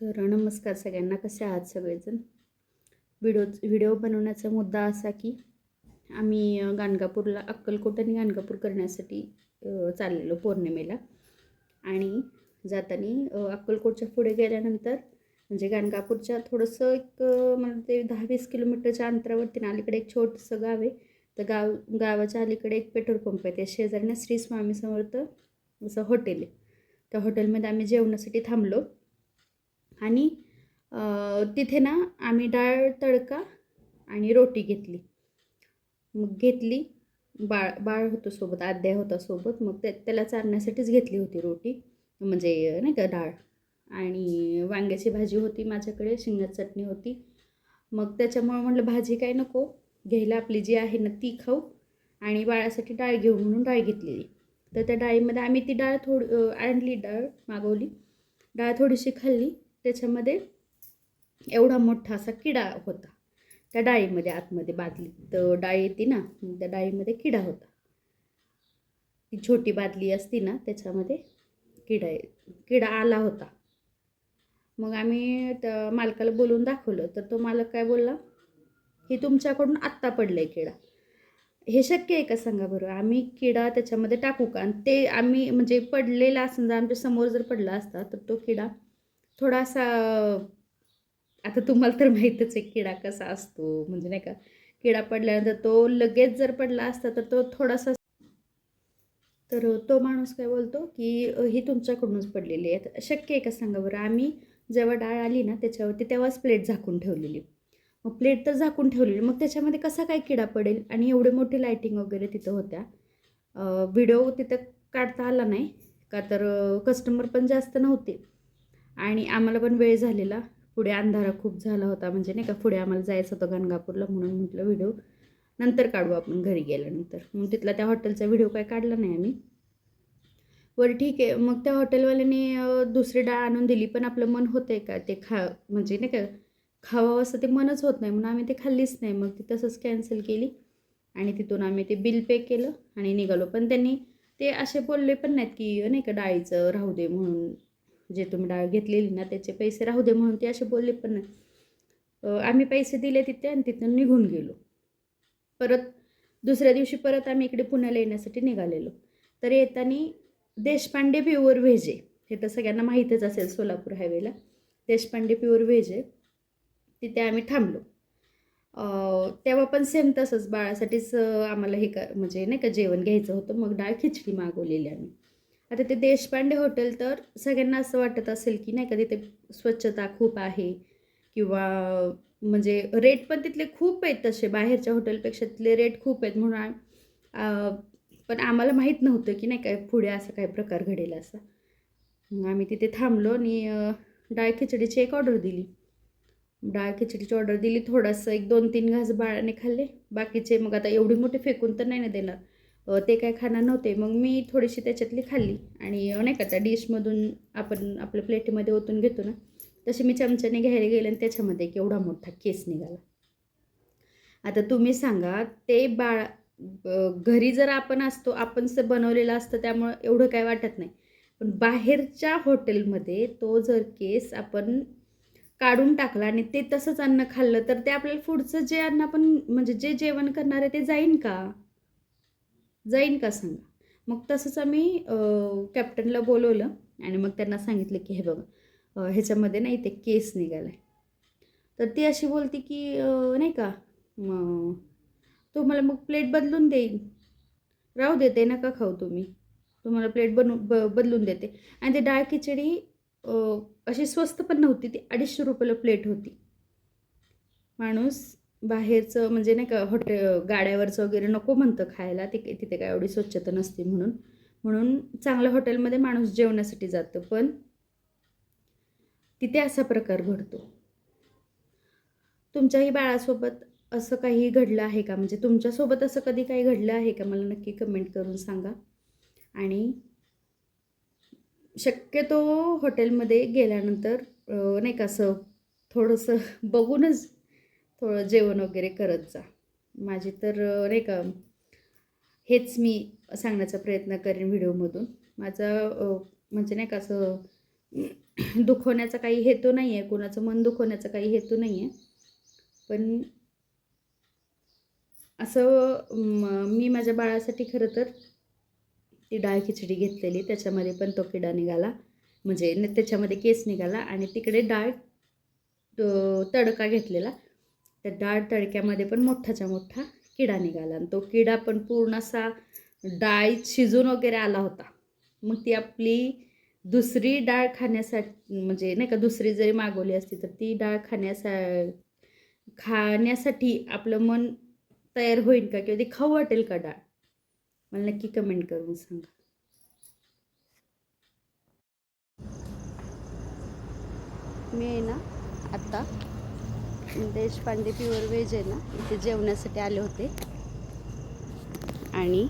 तर नमस्कार सगळ्यांना, कसे आहात सगळेजण. व्हिडिओ बनवण्याचा मुद्दा असा की आम्ही गाणगापूरला अक्कलकोट आणि गाणगापूर करण्यासाठी चाललेलो पौर्णिमेला. आणि जाताना अक्कलकोटच्या पुढे गेल्यानंतर म्हणजे गाणगापूरच्या थोडंसं एक मला ते 10-20 किलोमीटरच्या अंतरावरती ना अलीकडे एक छोटंसं गाव आहे. तर गावाच्या अलीकडे एक पेट्रोल पंप आहे. त्या शेजारीनं श्री स्वामी समर्थ असं हॉटेल आहे. त्या हॉटेलमध्ये आम्ही जेवणासाठी थांबलो आणि तिथे ना आम्ही डाळ तडका आणि रोटी घेतली. मग घेतली. बाळ होतं सोबत, आद्या होता सोबत. मग त्याला चारण्यासाठीच घेतली होती रोटी, म्हणजे नाही का डाळ. आणि वांग्याची भाजी होती माझ्याकडे, शेंगाची चटणी होती. मग त्याच्यामुळं म्हटलं भाजी काय नको घ्यायला, आपली जी आहे ना ती खाऊ आणि बाळासाठी डाळ घेऊ म्हणून डाळ घेतलेली. तर त्या डाळीमध्ये आम्ही ती डाळ आणली, डाळ मागवली. डाळ थोडीशी खाल्ली. त्याच्यामध्ये एवढा मोठा असा किडा होता त्या डाळीमध्ये, आतमध्ये बादली तर डाळ येते ना, त्या डाळीमध्ये किडा होता. ती छोटी बादली असती ना त्याच्यामध्ये किडा आला होता. मग आम्ही त्या मालकाला बोलून दाखवलं. तर तो मालक काय बोलला, हे तुमच्याकडून आत्ता पडलं आहे किडा. हे शक्य आहे का सांगा बरं, आम्ही किडा त्याच्यामध्ये टाकू का? आणि ते आम्ही म्हणजे पडलेला असं जर आमच्या समोर जर पडला असता तर तो किडा थोडासा, आता तुम्हाला तर माहीतच आहे किडा कसा असतो, म्हणजे नाही का, किडा पडल्यानंतर तो लगेच जर पडला असता तर तो थोडासा. तर तो माणूस काय बोलतो की ही तुमच्याकडूनच पडलेली आहे. शक्य आहे का सांगा बरं. आम्ही जेव्हा डाळ आली ना त्याच्यावरती तेव्हाच प्लेट झाकून ठेवलेली. मग प्लेट तर झाकून ठेवलेली, मग त्याच्यामध्ये कसा काय किडा पडेल? आणि एवढे मोठी लाईटिंग वगैरे तिथं होत्या. व्हिडिओ तिथं काढता आला नाही का, तर कस्टमर पण जास्त नव्हते आणि आम्हाला पण वेळ झालेला. पुढे अंधारा खूप झाला होता, म्हणजे नाही का, पुढे आम्हाला जायचं होतं गाणगापूरला. म्हणून म्हटलं व्हिडिओ नंतर काढू आपण घरी गेल्यानंतर. मग तिथला त्या हॉटेलचा व्हिडिओ काय काढला नाही आम्ही. बरं ठीक आहे. मग त्या हॉटेलवाल्याने दुसरी डाळ आणून दिली, पण आपलं मन होतं आहे का ते म्हणजे नाही का, खावं असं ते मनच होत नाही, म्हणून आम्ही ते खाल्लीच नाही. मग ती तसंच कॅन्सल केली आणि तिथून आम्ही ते बिल पे केलं आणि निघालो. पण त्यांनी ते असे बोलले पण नाहीत की नाही का डाळीचं राहू दे म्हणून, जे तुम्ही डाळ घेतलेली ना त्याचे पैसे राहू दे म्हणून ते असे बोलले पण नाही. आम्ही पैसे दिले तिथे आणि तिथून निघून गेलो. परत दुसऱ्या दिवशी परत आम्ही इकडे पुण्याला येण्यासाठी निघालेलो. तर येताना देशपांडे प्युअर व्हेज आहे, हे तर सगळ्यांना माहीतच असेल, सोलापूर हायवेला देशपांडे प्युअर व्हेज आहे. तिथे आम्ही थांबलो. तेव्हा पण सेम तसंच बाळासाठीच आम्हाला म्हणजे नाही का जेवण घ्यायचं होतं. मग डाळ खिचडी मागवलेली आम्ही. आता ते देशपांडे हॉटेल तर सगळ्यांना असं वाटत असेल की नाही का तिथे स्वच्छता खूप आहे, किंवा म्हणजे रेट पण तिथले खूप आहेत, तसे बाहेरच्या हॉटेलपेक्षा तिथले रेट खूप आहेत. म्हणून पण आम्हाला माहीत नव्हतं की नाही काय पुढे असं काय प्रकार घडेल असा. मग आम्ही तिथे थांबलो आणि डाळ खिचडीची एक ऑर्डर दिली. डाळ खिचडीची ऑर्डर दिली. थोडंसं 1-2-3 घास बाळाने खाल्ले. बाकीचे मग आता एवढी मोठी फेकून तर नाही ना देणार, ते काय खाणार नव्हते. मग मी थोडीशी त्याच्यातली खाल्ली आणि नाही का त्या डिशमधून आपण आपल्या प्लेटमध्ये ओतून घेतो ना, तशी मी चमच्याने घ्यायला गेले आणि त्याच्यामध्ये एक एवढा मोठा केस निघाला. आता तुम्ही सांगा, ते घरी जर आपण असतो, आपण बनवलेलं असतं त्यामुळं एवढं काय वाटत नाही. पण बाहेरच्या हॉटेलमध्ये तो जर केस आपण काढून टाकला आणि ते तसंच अन्न खाल्लं, तर ते आपल्याला पुढचं जे अन्न आपण म्हणजे जे जेवण करणार आहे ते जाईन का? जाईन का सांगा? मग तसंच आम्ही कॅप्टनला बोलवलं आणि मग त्यांना सांगितलं की हे बघा, ह्याच्यामध्ये नाही ते केस निघाला आहे. तर ती अशी बोलते की नाही का, तुम्हाला मग प्लेट बदलून देईन, राहू देते नका खाऊ तुम्ही, तुम्हाला प्लेट बदलून देते. आणि ती डाळ खिचडी अशी स्वस्त पण नव्हती, ती 250 रुपयाला प्लेट होती. माणूस बाहेरचं म्हणजे नाही का गाड्यावरचं वगैरे नको म्हणतं खायला, तिथे काय एवढी स्वच्छता नसते म्हणून. म्हणून चांगल्या हॉटेलमध्ये माणूस जेवण्यासाठी जातं, पण तिथे असा प्रकार घडतो. तुमच्याही बाळासोबत असं काही घडलं आहे का? म्हणजे तुमच्यासोबत असं कधी काही घडलं आहे का? मला नक्की कमेंट करून सांगा. आणि शक्यतो हॉटेलमध्ये गेल्यानंतर नाही का असं थोडंसं बघूनच थोडं जेवण वगैरे करत जा. माझी तर नाही का हेच मी सांगण्याचा प्रयत्न करेन व्हिडिओमधून. माझा म्हणजे नाही का असं दुखवण्याचा काही हेतू नाही आहे, कोणाचं मन दुखवण्याचा काही हेतू नाही आहे. पण असं मी माझ्या बाळासाठी खरं तर ती डाळ खिचडी घेतलेली, त्याच्यामध्ये पण तो किडा निघाला, म्हणजे त्याच्यामध्ये केस निघाला. आणि तिकडे डाळ तडका घेतलेला, त्या डाळ तडक्यामध्ये पण मोठाच्या मोठा किडा निघाला. आणि तो किडा पण पूर्ण असा डाळीत शिजून वगैरे आला होता. मग ती आपली दुसरी डाळ खाण्यासाठी, म्हणजे नाही का, दुसरी जरी मागवली असती तर ती डाळ खाण्यासाठी आपलं मन तयार होईल का, किंवा ती खाऊ वाटेल का डाळ? मला नक्की कमेंट करून सांगा. मी आहे ना आत्ता देशपांडे प्युअर व्हेज आहे ना, इथे जेवण्यासाठी आले होते. आणि